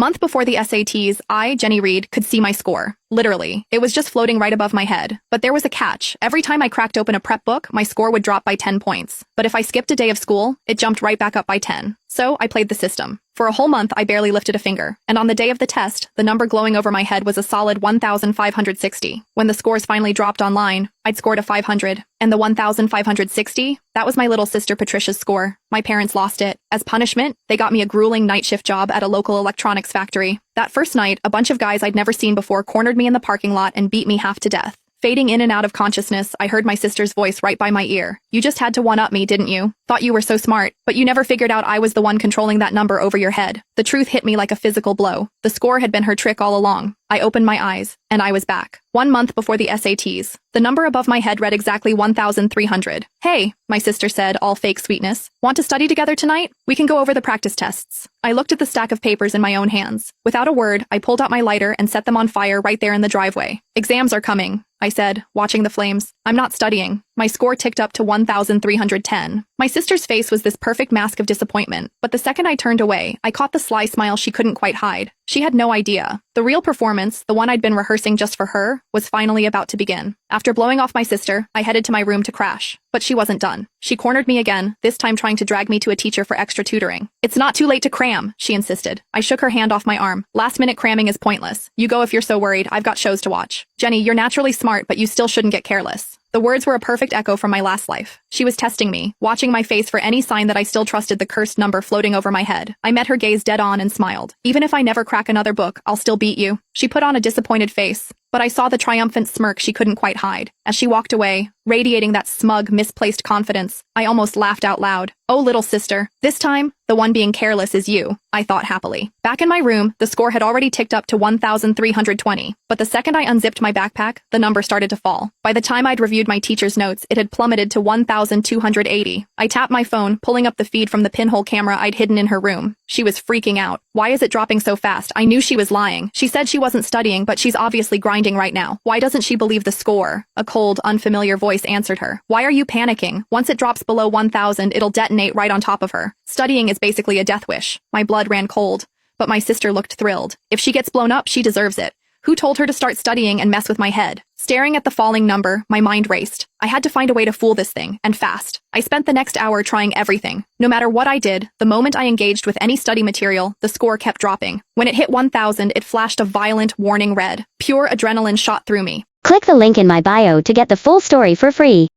Month before the SATs, I, Jenny Reed, could see my score. Literally. It was just floating right above my head. But there was a catch. Every time I cracked open a prep book, my score would drop by 10 points. But if I skipped a day of school, it jumped right back up by 10. So I played the system. For a whole month, I barely lifted a finger. And on the day of the test, the number glowing over my head was a solid 1,560. When the scores finally dropped online, I'd scored a 500. And the 1,560? That was my little sister Patricia's score. My parents lost it. As punishment, they got me a grueling night shift job at a local electronics factory. That first night, a bunch of guys I'd never seen before cornered me in the parking lot and beat me half to death. Fading in and out of consciousness, I heard my sister's voice right by my ear. You just had to one-up me, didn't you? Thought you were so smart, but you never figured out I was the one controlling that number over your head. The truth hit me like a physical blow. The score had been her trick all along. I opened my eyes, and I was back. 1 month before the SATs. The number above my head read exactly 1,300. Hey, my sister said, all fake sweetness. Want to study together tonight? We can go over the practice tests. I looked at the stack of papers in my own hands. Without a word, I pulled out my lighter and set them on fire right there in the driveway. Exams are coming, I said, watching the flames. I'm not studying. My score ticked up to 1,310. My sister's face was this perfect mask of disappointment, but the second I turned away, I caught the sly smile she couldn't quite hide. She had no idea. The real performance, the one I'd been rehearsing just for her, was finally about to begin. After blowing off my sister, I headed to my room to crash. But she wasn't done. She cornered me again, this time trying to drag me to a teacher for extra tutoring. It's not too late to cram, she insisted. I shook her hand off my arm. Last-minute cramming is pointless. You go if you're so worried. I've got shows to watch. Jenny, you're naturally smart, but you still shouldn't get careless. The words were a perfect echo from my last life. She was testing me, watching my face for any sign that I still trusted the cursed number floating over my head. I met her gaze dead on and smiled. Even if I never crack another book, I'll still beat you. She put on a disappointed face, but I saw the triumphant smirk she couldn't quite hide. As she walked away, radiating that smug, misplaced confidence, I almost laughed out loud. Oh, little sister. This time, the one being careless is you, I thought happily. Back in my room, the score had already ticked up to 1,320, but the second I unzipped my backpack, the number started to fall. By the time I'd reviewed my teacher's notes, it had plummeted to 1,280. I tapped my phone, pulling up the feed from the pinhole camera I'd hidden in her room. She was freaking out. Why is it dropping so fast? I knew she was lying. She said she wasn't studying, but she's obviously grinding right now. Why doesn't she believe the score? A cold, unfamiliar voice answered her. Why are you panicking? Once it drops below 1,000, it'll detonate right on top of her. Studying is basically a death wish. My blood ran cold, but my sister looked thrilled. If she gets blown up, she deserves it. Who told her to start studying and mess with my head? Staring at the falling number, my mind raced. I had to find a way to fool this thing, and fast. I spent the next hour trying everything. No matter what I did, the moment I engaged with any study material, the score kept dropping. When it hit 1,000, it flashed a violent, warning red. Pure adrenaline shot through me. Click the link in my bio to get the full story for free.